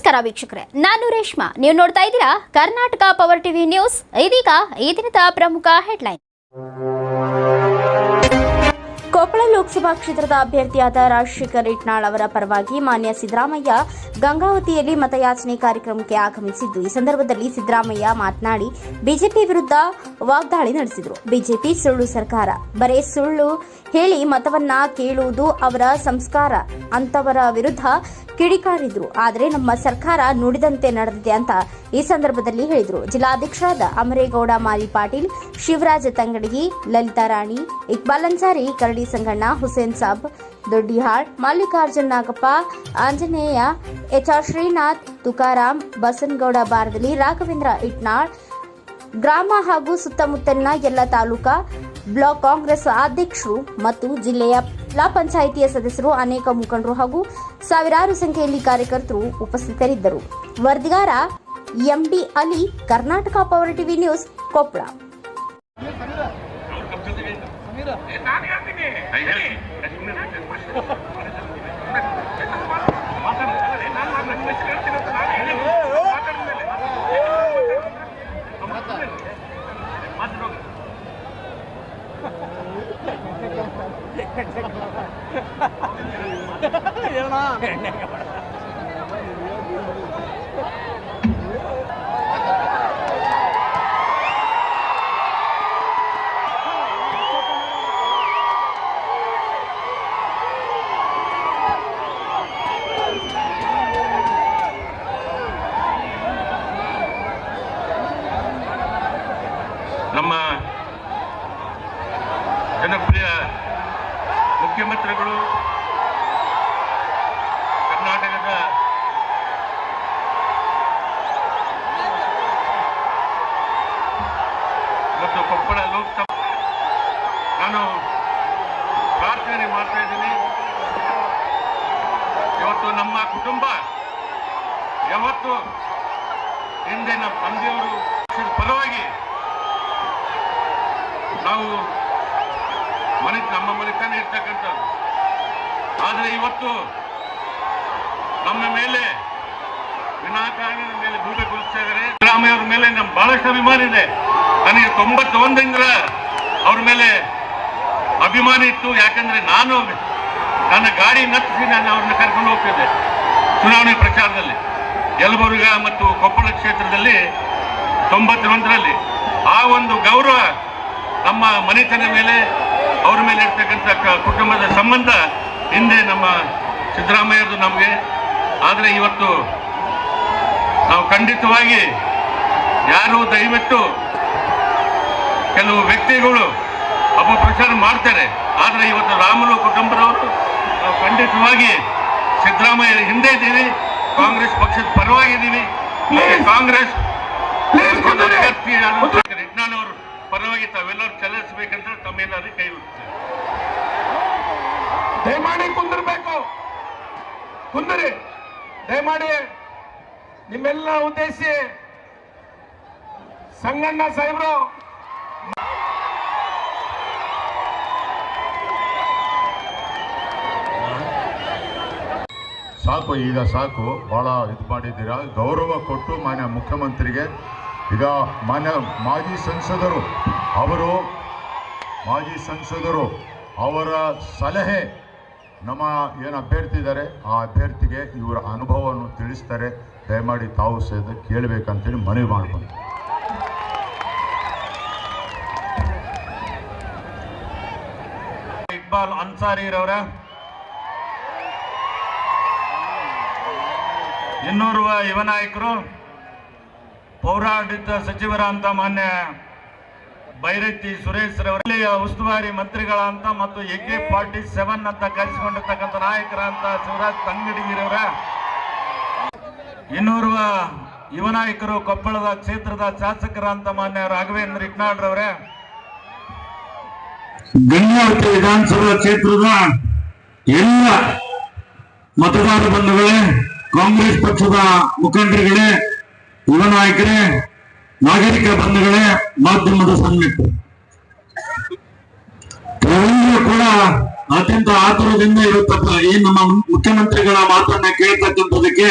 ನಮಸ್ಕಾರ ವೀಕ್ಷಕರೇ, ನಾನು ರೇಷ್ಮಾ. ನೀವು ನೋಡ್ತಾ ಇದ್ದೀರಾ ಕರ್ನಾಟಕ ಪವರ್ ಟಿವಿ ನ್ಯೂಸ್. ಇದೀಗ ಈ ದಿನದ ಪ್ರಮುಖ ಹೆಡ್ಲೈನ್. ಕೊಪ್ಪಳ ಲೋಕಸಭಾ ಕ್ಷೇತ್ರದ ಅಭ್ಯರ್ಥಿಯಾದ ರಾಜಶೇಖರ್ ಇಟ್ನಾಳ್ ಅವರ ಪರವಾಗಿ ಮಾನ್ಯ ಸಿದ್ದರಾಮಯ್ಯ ಗಂಗಾವತಿಯಲ್ಲಿ ಮತಯಾಚನೆ ಕಾರ್ಯಕ್ರಮಕ್ಕೆ ಆಗಮಿಸಿದ್ದು, ಈ ಸಂದರ್ಭದಲ್ಲಿ ಸಿದ್ದರಾಮಯ್ಯ ಮಾತನಾಡಿ ಬಿಜೆಪಿ ವಿರುದ್ಧ ವಾಗ್ದಾಳಿ ನಡೆಸಿದರು. ಬಿಜೆಪಿ ಸುಳ್ಳು ಸರ್ಕಾರ, ಬರೇ ಸುಳ್ಳು ಹೇಳಿ ಮತವನ್ನ ಕೇಳುವುದು ಅವರ ಸಂಸ್ಕಾರ ಅಂತವರ ವಿರುದ್ಧ ಕಿಡಿಕಾರಿದ್ರು. ಆದರೆ ನಮ್ಮ ಸರ್ಕಾರ ನುಡಿದಂತೆ ನಡೆದಿದೆ ಅಂತ ಈ ಸಂದರ್ಭದಲ್ಲಿ ಹೇಳಿದರು. ಜಿಲ್ಲಾಧ್ಯಕ್ಷರಾದ ಅಮರೇಗೌಡ ಮಾಲಿ ಪಾಟೀಲ್, ಶಿವರಾಜ ತಂಗಡಗಿ, ಲಲಿತಾ ರಾಣಿ, ಇಕ್ಬಾಲ್ ಅನ್ಸಾರಿ, ಕರಡಿ ಸಂಗಣ್ಣ, ಹುಸೇನ್ ಸಾಬ್, ದೊಡ್ಡಿಹಾಳ್, ಮಲ್ಲಿಕಾರ್ಜುನ್ ನಾಗಪ್ಪ, ಆಂಜನೇಯ, ಎಚ್ಆರ್ ಶ್ರೀನಾಥ್, ತುಕಾರಾಮ್, ಬಸನಗೌಡ ಬಾರದಲಿ, ರಾಘವೇಂದ್ರ ಇಟ್ನಾಳ್, ಗ್ರಾಮ ಹಾಗೂ ಸುತ್ತಮುತ್ತಲಿನ ಎಲ್ಲ ತಾಲೂಕಾ ಬ್ಲಾಕ್ ಕಾಂಗ್ರೆಸ್ ಅಧ್ಯಕ್ಷರು ಮತ್ತು ಜಿಲ್ಲೆಯ ಎಲ್ಲಾ ಪಂಚಾಯಿತಿಯ ಸದಸ್ಯರು, ಅನೇಕ ಮುಖಂಡರು ಹಾಗೂ ಸಾವಿರಾರು ಸಂಖ್ಯೆಯಲ್ಲಿ ಕಾರ್ಯಕರ್ತರು ಉಪಸ್ಥಿತರಿದ್ದರು. ವರದಿಗಾರ MD Ali, Karnataka power TV news, Koppal. ನಮ್ಮ ಜನಪ್ರಿಯ ಮುಖ್ಯಮಂತ್ರಿಗಳು, ಕರ್ನಾಟಕದ ಮತ್ತು ಕೊಪ್ಪಳ ಲೋಕಸಭಾ ನಾನು ಪ್ರಾರ್ಥನೆ ಮಾಡ್ತಾ ಇದ್ದೀನಿ. ಇವತ್ತು ನಮ್ಮ ಕುಟುಂಬ ಯಾವತ್ತು ಹಿಂದೆ ನಮ್ಮ ತಂದೆಯವರು ಪರವಾಗಿ ನಾವು ನಮ್ಮ ಮನೆತನ ಇರ್ತಕ್ಕಂಥದ್ದು. ಆದರೆ ಇವತ್ತು ನಮ್ಮ ಮೇಲೆ ವಿನಾಕಾರಣದ ಮೇಲೆ ದೂರಗೊಳಿಸ್ತಾ ಇದ್ದಾರೆ. ಸಿದ್ದರಾಮಯ್ಯ ಅವ್ರ ಮೇಲೆ ನಮ್ಗೆ ಬಹಳಷ್ಟು ಅಭಿಮಾನ ಇದೆ. ನನಗೆ 91ರಿಂದ ಅವ್ರ ಮೇಲೆ ಅಭಿಮಾನ ಇತ್ತು. ಯಾಕಂದ್ರೆ ನಾನು ನನ್ನ ಗಾಡಿ ನತ್ತಿಸಿ ನಾನು ಅವ್ರನ್ನ ಕರ್ಕೊಂಡು ಹೋಗ್ತಿದ್ದೆ ಚುನಾವಣೆ ಪ್ರಚಾರದಲ್ಲಿ, ಯಲಬುರ್ಗಾ ಮತ್ತು ಕೊಪ್ಪಳ ಕ್ಷೇತ್ರದಲ್ಲಿ 91ರಲ್ಲಿ. ಆ ಒಂದು ಗೌರವ ನಮ್ಮ ಮನೆತನ ಮೇಲೆ, ಅವ್ರ ಮೇಲೆ ಇರ್ತಕ್ಕಂಥ ಕುಟುಂಬದ ಸಂಬಂಧ ಹಿಂದೆ ನಮ್ಮ ಸಿದ್ದರಾಮಯ್ಯದು ನಮಗೆ. ಆದರೆ ಇವತ್ತು ನಾವು ಖಂಡಿತವಾಗಿ ಯಾರು ದಯವಿಟ್ಟು ಕೆಲವು ವ್ಯಕ್ತಿಗಳು ಅಪಪ್ರಚಾರ ಮಾಡ್ತಾರೆ. ಆದರೆ ಇವತ್ತು ರಾಮುಲು ಕುಟುಂಬದವರು ನಾವು ಖಂಡಿತವಾಗಿ ಸಿದ್ದರಾಮಯ್ಯ ಹಿಂದೆ ಇದ್ದೀವಿ, ಕಾಂಗ್ರೆಸ್ ಪಕ್ಷದ ಪರವಾಗಿದ್ದೀವಿ. ಕಾಂಗ್ರೆಸ್ ಇಟ್ನಾಳ್ ಅವರು ಪರವಾಗಿ ತಾವೆಲ್ಲರೂ ಚಲಿಸಬೇಕಂತ ತಮ್ಮೆಲ್ಲರೂ ಕೈ ಬಿಡ್ತಾರೆ. ದಯಮಾಡಿ ಕುಂದಿರ್ಬೇಕು, ಕುಂದರಿ ದಯಮಾಡಿ. ನಿಮ್ಮೆಲ್ಲ ಉದ್ದೇಶಿ ಸಂಗಣ್ಣ ಸಾಹೇಬ್ರು ಸಾಕು, ಈಗ ಸಾಕು, ಬಹಳ ಇದು ಮಾಡಿದ್ದೀರಾ. ಗೌರವ ಕೊಟ್ಟು ಮಾನ್ಯ ಮುಖ್ಯಮಂತ್ರಿಗೆ, ಈಗ ಮಾನ್ಯ ಮಾಜಿ ಸಂಸದರು ಅವರ ಸಲಹೆ ನಮ್ಮ ಏನು ಅಭ್ಯರ್ಥಿ ಇದ್ದಾರೆ ಆ ಅಭ್ಯರ್ಥಿಗೆ ಇವರ ಅನುಭವವನ್ನು ತಿಳಿಸ್ತಾರೆ. ದಯಮಾಡಿ ತಾವು ಸಹಿತ ಕೇಳಬೇಕಂತೇಳಿ ಮನವಿ ಮಾಡ್ಕೊಂಡು. ಇಕ್ಬಾಲ್ ಅನ್ಸಾರಿರವರ, ಇನ್ನೋರ್ವ ಯುವ ನಾಯಕರು, ಪೌರಾಡಳಿತ ಸಚಿವರಂತ ಮಾನ್ಯ ಬೈರತಿ ಸುರೇಶ್ ರವರಲ್ಲಿ ಉಸ್ತುವಾರಿ ಮಂತ್ರಿಗಳಂತ ಮತ್ತು AK47 ಅಂತ ಕರೆಸಿಕೊಂಡಿರ್ತಕ್ಕಂಥ ನಾಯಕರಂತ ಶಿವರಾಜ್ ತಂಗಡಗಿರವರ, ಇನ್ನೋರ್ವ ಯುವ ನಾಯಕರು ಕೊಪ್ಪಳದ ಕ್ಷೇತ್ರದ ಶಾಸಕರಂತ ಮಾನ್ಯ ರಾಘವೇಂದ್ರ ಇಟ್ನಾಳ್ ರವರೇ, ಗಂಗಾವತಿ ವಿಧಾನಸಭಾ ಕ್ಷೇತ್ರದ ಎಲ್ಲ ಮತದಾರ ಬಂಧುಗಳೇ, ಕಾಂಗ್ರೆಸ್ ಪಕ್ಷದ ಮುಖಂಡರುಗಳೇ, ಯುವ ನಾಯಕರೇ, ನಾಗರಿಕ ಬಂಧುಗಳೇ, ಮಾಧ್ಯಮದ ಸನ್ನಿಹಿತರು, ತಾವೆಲ್ಲರೂ ಕೂಡ ಅತ್ಯಂತ ಆತುರದಿಂದ ಇವತ್ತು ಈ ನಮ್ಮ ಮುಖ್ಯಮಂತ್ರಿಗಳ ಮಾತನ್ನ ಕೇಳ್ತಕ್ಕಂಥದಕ್ಕೆ